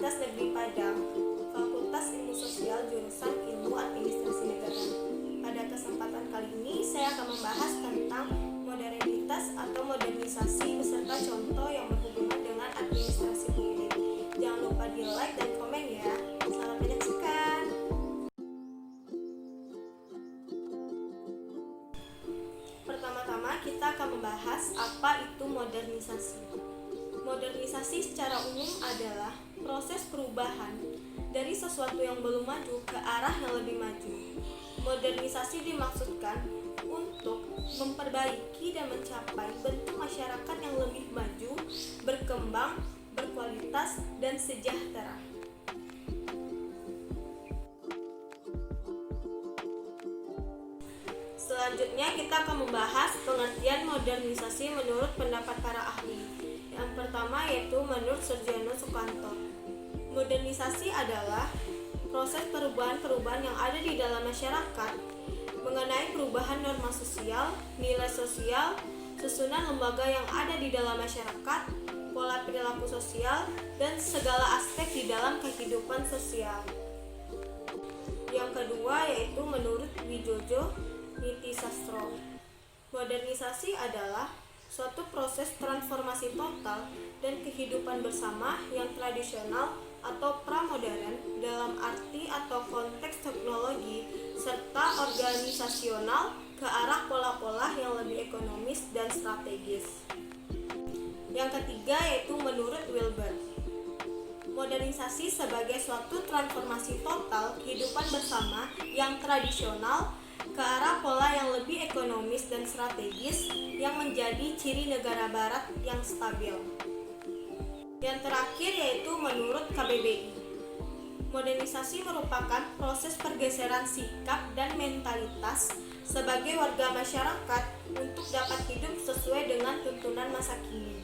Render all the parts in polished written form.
Universitas Negeri Padang, Fakultas Ilmu Sosial jurusan Ilmu Administrasi Negara. Pada kesempatan kali ini saya akan membahas tentang modernitas atau modernisasi beserta contoh yang berhubungan dengan administrasi publik. Jangan lupa di like dan komen ya. Selamat menyaksikan. Pertama-tama kita akan membahas apa itu modernisasi. Modernisasi secara umum adalah proses perubahan dari sesuatu yang belum maju ke arah yang lebih maju. Modernisasi dimaksudkan untuk memperbaiki dan mencapai bentuk masyarakat yang lebih maju, berkembang, berkualitas, dan sejahtera. Selanjutnya kita akan membahas pengertian modernisasi menurut pendapat para ahli. Yang pertama yaitu menurut Surjono Sukanto. Modernisasi adalah proses perubahan-perubahan yang ada di dalam masyarakat mengenai perubahan norma sosial, nilai sosial, susunan lembaga yang ada di dalam masyarakat, pola perilaku sosial, dan segala aspek di dalam kehidupan sosial. Yang kedua yaitu menurut Wijojo Nitisastro. Modernisasi adalah suatu proses transformasi total dan kehidupan bersama yang tradisional atau pramodern dalam arti atau konteks teknologi serta organisasional ke arah pola-pola yang lebih ekonomis dan strategis. Yang ketiga yaitu menurut Wilbert. Modernisasi sebagai suatu transformasi total kehidupan bersama yang tradisional ke arah pola yang lebih ekonomis dan strategis yang menjadi ciri negara barat yang stabil. Yang terakhir yaitu menurut KBBI. Modernisasi merupakan proses pergeseran sikap dan mentalitas sebagai warga masyarakat untuk dapat hidup sesuai dengan tuntunan masa kini.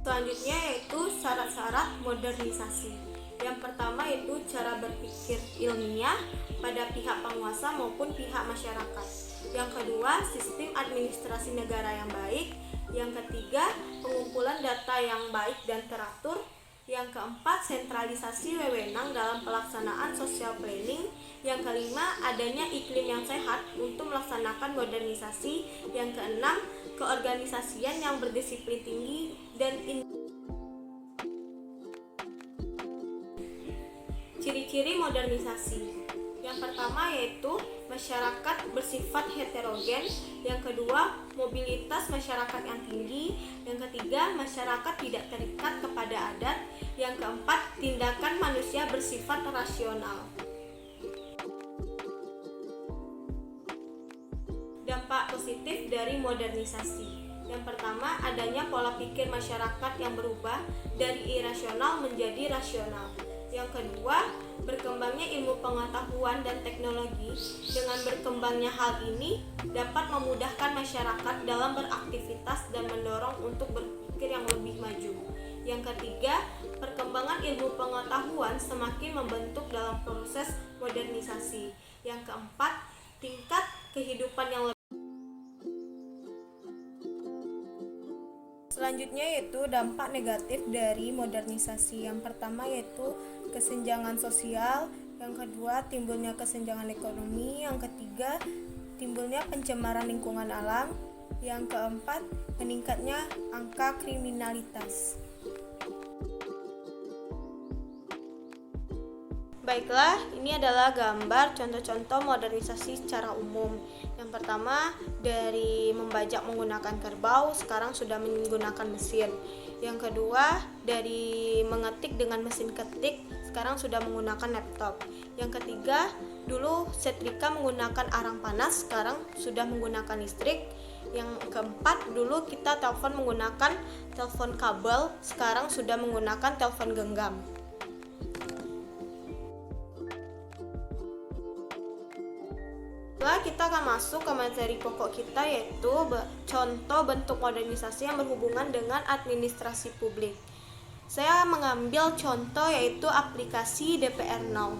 Selanjutnya yaitu syarat-syarat modernisasi. Yang pertama yaitu cara berpikir ilmiah pada pihak penguasa maupun pihak masyarakat. Yang kedua, sistem administrasi negara yang baik. Yang ketiga, pengumpulan data yang baik dan teratur. Yang keempat, sentralisasi wewenang dalam pelaksanaan social planning. Yang kelima, adanya iklim yang sehat untuk melaksanakan modernisasi. Yang keenam, keorganisasian yang berdisiplin tinggi dan Ciri-ciri modernisasi. Yang pertama yaitu masyarakat bersifat heterogen. Yang kedua, mobilitas masyarakat yang tinggi. Yang ketiga, masyarakat tidak terikat kepada adat. Yang keempat, tindakan manusia bersifat rasional. Dampak positif dari modernisasi. Yang pertama, adanya pola pikir masyarakat yang berubah dari irasional menjadi rasional. Yang kedua, berkembangnya ilmu pengetahuan dan teknologi. Dengan berkembangnya hal ini dapat memudahkan masyarakat dalam beraktivitas dan mendorong untuk berpikir yang lebih maju. Yang ketiga, perkembangan ilmu pengetahuan semakin membentuk dalam proses modernisasi. Yang keempat, tingkat kehidupan yang lebih. Selanjutnya yaitu dampak negatif dari modernisasi. Yang pertama yaitu kesenjangan sosial, yang kedua timbulnya kesenjangan ekonomi, yang ketiga timbulnya pencemaran lingkungan alam, yang keempat meningkatnya angka kriminalitas. Baiklah, ini adalah gambar contoh-contoh modernisasi secara umum. Yang pertama, dari membajak menggunakan kerbau, sekarang sudah menggunakan mesin. Yang kedua, dari mengetik dengan mesin ketik, sekarang sudah menggunakan laptop. Yang ketiga, dulu setrika menggunakan arang panas, sekarang sudah menggunakan listrik. Yang keempat, dulu kita telepon menggunakan telepon kabel, sekarang sudah menggunakan telepon genggam. Setelah kita akan masuk ke materi pokok kita yaitu contoh bentuk modernisasi yang berhubungan dengan administrasi publik. Saya mengambil contoh yaitu aplikasi DPR Now.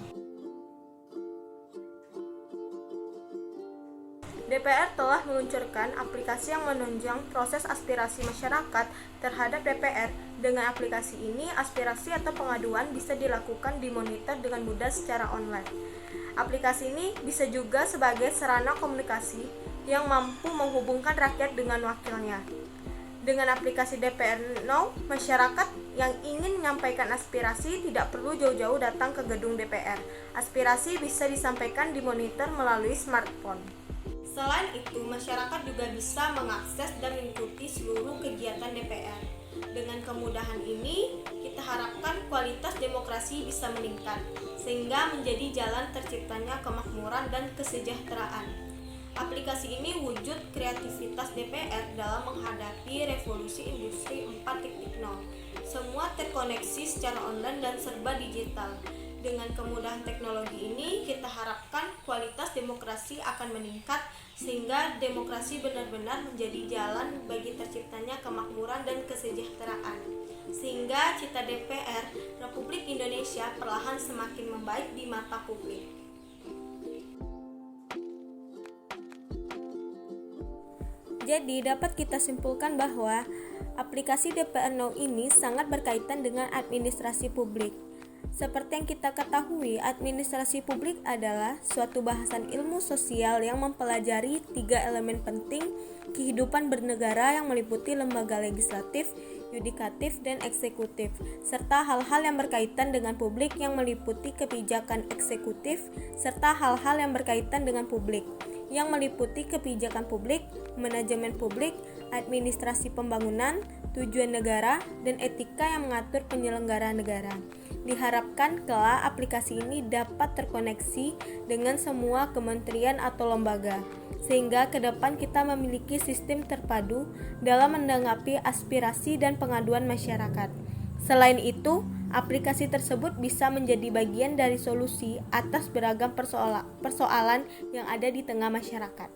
DPR telah meluncurkan aplikasi yang menunjang proses aspirasi masyarakat terhadap DPR. Dengan aplikasi ini, aspirasi atau pengaduan bisa dilakukan dimonitor dengan mudah secara online. Aplikasi ini bisa juga sebagai sarana komunikasi yang mampu menghubungkan rakyat dengan wakilnya. Dengan aplikasi DPR Now, masyarakat yang ingin menyampaikan aspirasi tidak perlu jauh-jauh datang ke gedung DPR. Aspirasi bisa disampaikan di monitor melalui smartphone. Selain itu, masyarakat juga bisa mengakses dan mengikuti seluruh kegiatan DPR. Dengan kemudahan ini, kita harapkan kualitas demokrasi bisa meningkat, sehingga menjadi jalan terciptanya kemakmuran dan kesejahteraan. Aplikasi ini wujud kreativitas DPR dalam menghadapi revolusi industri 4.0. Semua terkoneksi secara online dan serba digital. Dengan kemudahan teknologi ini, kita harapkan kualitas demokrasi akan meningkat sehingga demokrasi benar-benar menjadi jalan bagi terciptanya kemakmuran dan kesejahteraan. Sehingga cita DPR Republik Indonesia perlahan semakin membaik di mata publik. Jadi dapat kita simpulkan bahwa aplikasi DPR Now ini sangat berkaitan dengan administrasi publik. Seperti yang kita ketahui, administrasi publik adalah suatu bahasan ilmu sosial yang mempelajari 3 elemen penting kehidupan bernegara yang meliputi lembaga legislatif, yudikatif, dan eksekutif, serta hal-hal yang berkaitan dengan publik yang meliputi kebijakan eksekutif, serta hal-hal yang berkaitan dengan publik, yang meliputi kebijakan publik, manajemen publik, administrasi pembangunan, tujuan negara, dan etika yang mengatur penyelenggara negara. Diharapkan kelak aplikasi ini dapat terkoneksi dengan semua kementerian atau lembaga, sehingga ke depan kita memiliki sistem terpadu dalam menanggapi aspirasi dan pengaduan masyarakat. Selain itu, aplikasi tersebut bisa menjadi bagian dari solusi atas beragam persoalan yang ada di tengah masyarakat.